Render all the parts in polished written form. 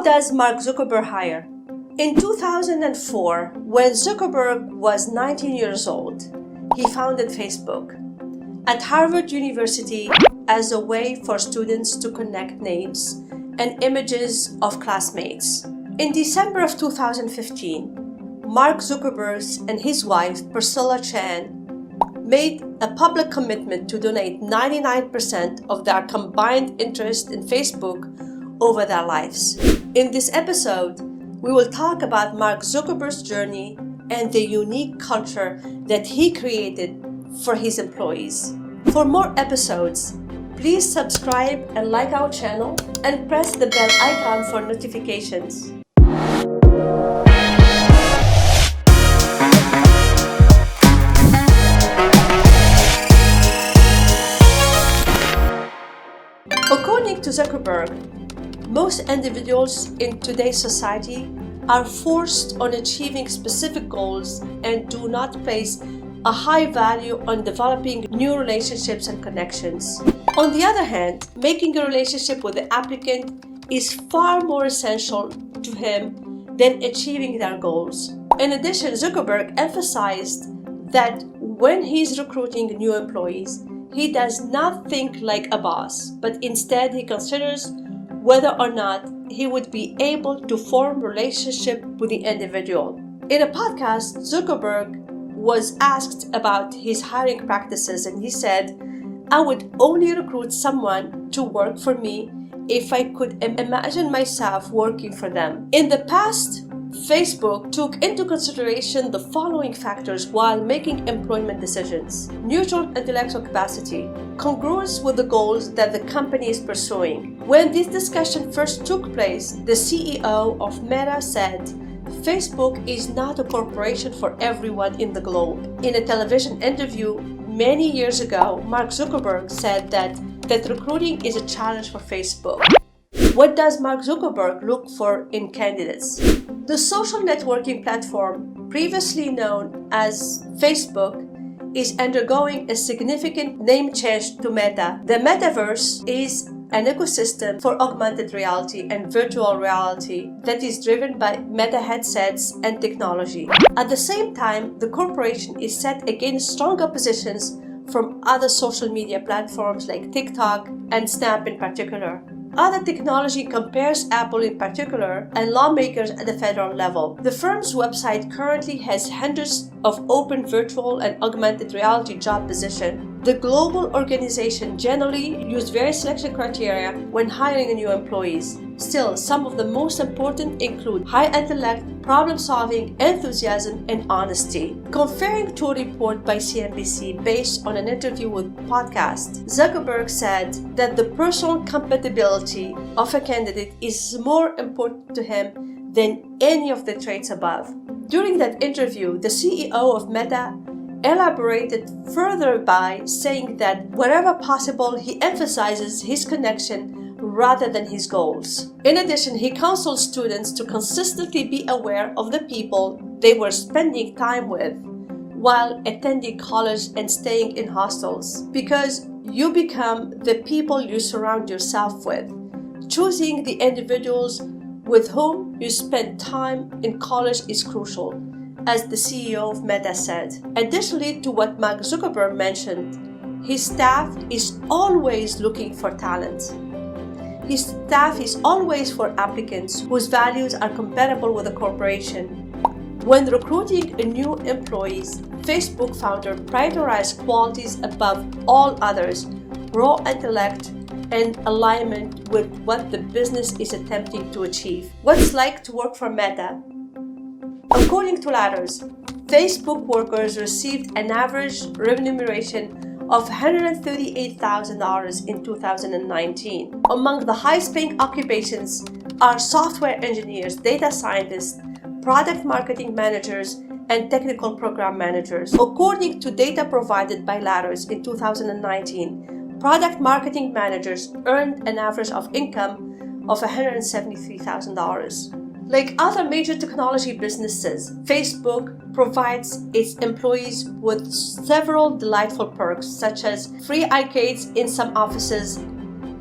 does Mark Zuckerberg hire? In 2004, when Zuckerberg was 19 years old, he founded Facebook at Harvard University as a way for students to connect names and images of classmates. In December of 2015, Mark Zuckerberg and his wife, Priscilla Chan, made a public commitment to donate 99% of their combined interest in Facebook over their lives. In this episode, we will talk about Mark Zuckerberg's journey and the unique culture that he created for his employees. For more episodes, please subscribe and like our channel and press the bell icon for notifications. According to Zuckerberg, most individuals in today's society are forced on achieving specific goals and do not place a high value on developing new relationships and connections. On the other hand, making a relationship with the applicant is far more essential to him than achieving their goals. In addition, Zuckerberg emphasized that when he's recruiting new employees, he does not think like a boss, but instead he considers whether or not he would be able to form a relationship with the individual. In a podcast, Zuckerberg was asked about his hiring practices and he said, "I would only recruit someone to work for me if I could imagine myself working for them." In the past, Facebook took into consideration the following factors while making employment decisions: neutral intellectual capacity, congruence with the goals that the company is pursuing. When this discussion first took place, the CEO of Meta said, "Facebook is not a corporation for everyone in the globe." In a television interview many years ago, Mark Zuckerberg said that recruiting is a challenge for Facebook. What does Mark Zuckerberg look for in candidates? The social networking platform, previously known as Facebook, is undergoing a significant name change to Meta. The metaverse is an ecosystem for augmented reality and virtual reality that is driven by meta headsets and technology. At the same time, the corporation is set against strong oppositions from other social media platforms like TikTok and Snap in particular. Other technology compares Apple in particular and lawmakers at the federal level. The firm's website currently has hundreds of open virtual and augmented reality job positions. The global organization generally uses various selection criteria when hiring new employees. Still, some of the most important include high intellect, problem-solving, enthusiasm, and honesty. Comparing to a report by CNBC based on an interview with Podcast, Zuckerberg said that the personal compatibility of a candidate is more important to him than any of the traits above. During that interview, the CEO of Meta elaborated further by saying that wherever possible, he emphasizes his connection rather than his goals. In addition, he counseled students to consistently be aware of the people they were spending time with while attending college and staying in hostels, because you become the people you surround yourself with. Choosing the individuals with whom you spend time in college is crucial, as the CEO of Meta said. Additionally to what Mark Zuckerberg mentioned, his staff is always looking for talent. His staff is always for applicants whose values are compatible with the corporation. When recruiting new employees, Facebook founder prioritized qualities above all others: raw intellect and alignment with what the business is attempting to achieve. What's like to work for Meta? According to Ladders, Facebook workers received an average remuneration of $138,000 in 2019. Among the highest-paying occupations are software engineers, data scientists, product marketing managers, and technical program managers. According to data provided by Ladders in 2019, product marketing managers earned an average of income of $173,000. Like other major technology businesses, Facebook provides its employees with several delightful perks, such as free arcades in some offices,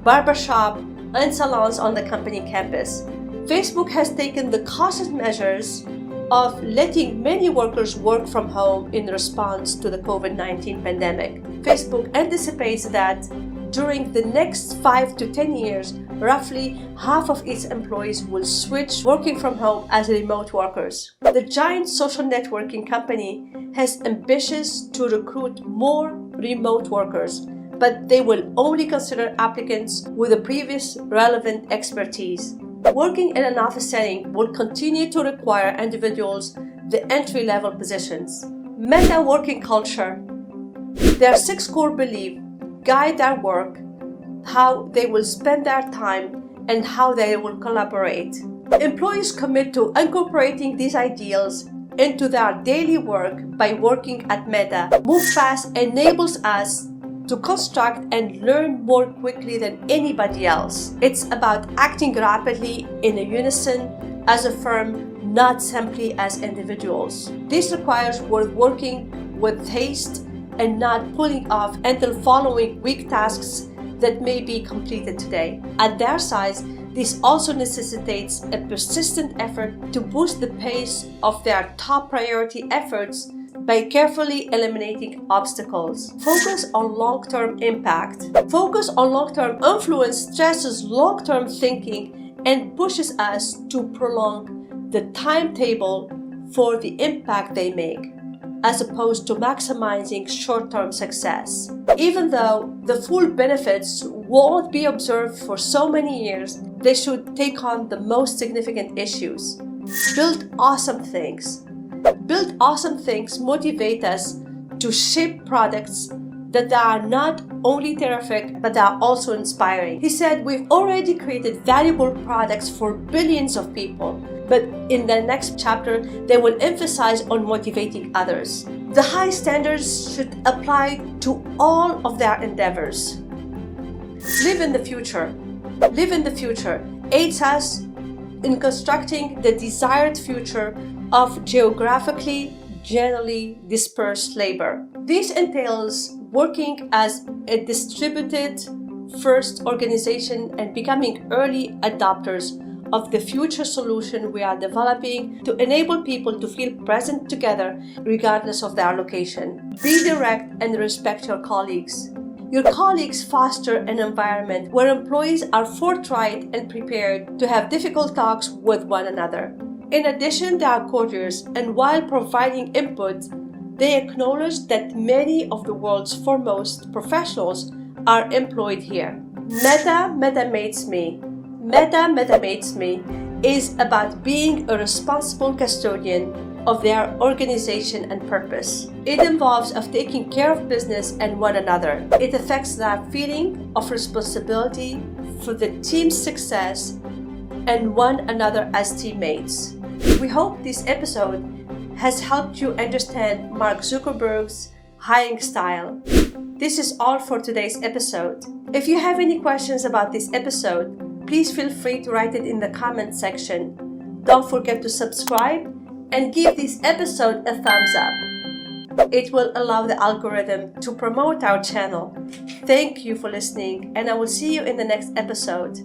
barbershop, and salons on the company campus, Facebook has taken the cautious measures of letting many workers work from home in response to the COVID-19 pandemic. Facebook anticipates that during the next 5 to 10 years, roughly half of its employees will switch working from home as remote workers. The giant social networking company has ambitions to recruit more remote workers, but they will only consider applicants with the previous relevant expertise. Working in an office setting will continue to require individuals the entry-level positions. Meta working culture. There are 6 core beliefs guide their work, how they will spend their time, and how they will collaborate. Employees commit to incorporating these ideals into their daily work by working at Meta. Move fast enables us to construct and learn more quickly than anybody else. It's about acting rapidly in a unison as a firm, not simply as individuals. This requires working with haste and not pulling off until following weak tasks that may be completed today. At their size, this also necessitates a persistent effort to boost the pace of their top priority efforts by carefully eliminating obstacles. Focus on long-term impact. Focus on long-term influence stresses long-term thinking and pushes us to prolong the timetable for the impact they make, as opposed to maximizing short-term success. Even though the full benefits won't be observed for so many years, they should take on the most significant issues. Build awesome things. Build awesome things motivate us to shape products that are not only terrific, but are also inspiring. He said, we've already created valuable products for billions of people, but in the next chapter, they will emphasize on motivating others. The high standards should apply to all of their endeavors. Live in the future. Live in the future aids us in constructing the desired future of geographically generally dispersed labor. This entails working as a distributed first organization and becoming early adopters of the future solution we are developing to enable people to feel present together regardless of their location. Be direct and respect your colleagues. Your colleagues foster an environment where employees are forthright and prepared to have difficult talks with one another. In addition, they are courteous, and while providing input, they acknowledge that many of the world's foremost professionals are employed here. Meta Mates Me is about being a responsible custodian of their organization and purpose. It involves of taking care of business and one another. It affects that feeling of responsibility for the team's success and one another as teammates. We hope this episode has helped you understand Mark Zuckerberg's hiring style. This is all for today's episode. If you have any questions about this episode, please feel free to write it in the comment section. Don't forget to subscribe and give this episode a thumbs up. It will allow the algorithm to promote our channel. Thank you for listening, and I will see you in the next episode.